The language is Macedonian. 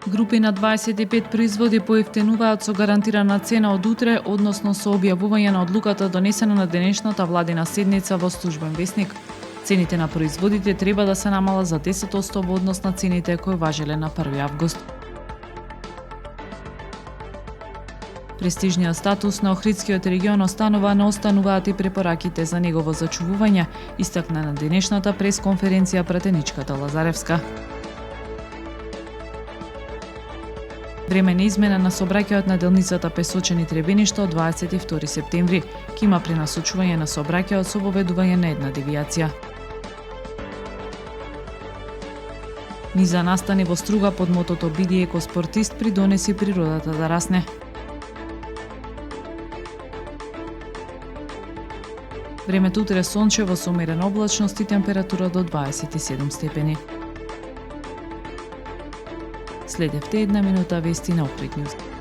Групи на 25 производи поевтинуваат со гарантирана цена од утре, односно со објавување на одлуката донесена на денешната владина седница во Службен весник. Цените на производите треба да се намалат за 10% во однос на цените кои важеле на 1 август. Престижниот статус на Охридскиот регион останува, но остануваат и препораките за негово зачувување, истакна на денешната пресконференција пратеничката Лазаревска. Време на измена на сообраќајот на делницата Песочени-Требениште од 22 септември. Ке има пренасочување на сообраќајот со воведување на една девијација. Низа настани во Струга под мотото "Биди екоспортист", придонеси природата да расне. Времето утре сончево со умерена облачност и температура до 27 степени. Следевте една минута вести на Охрид Нјуз.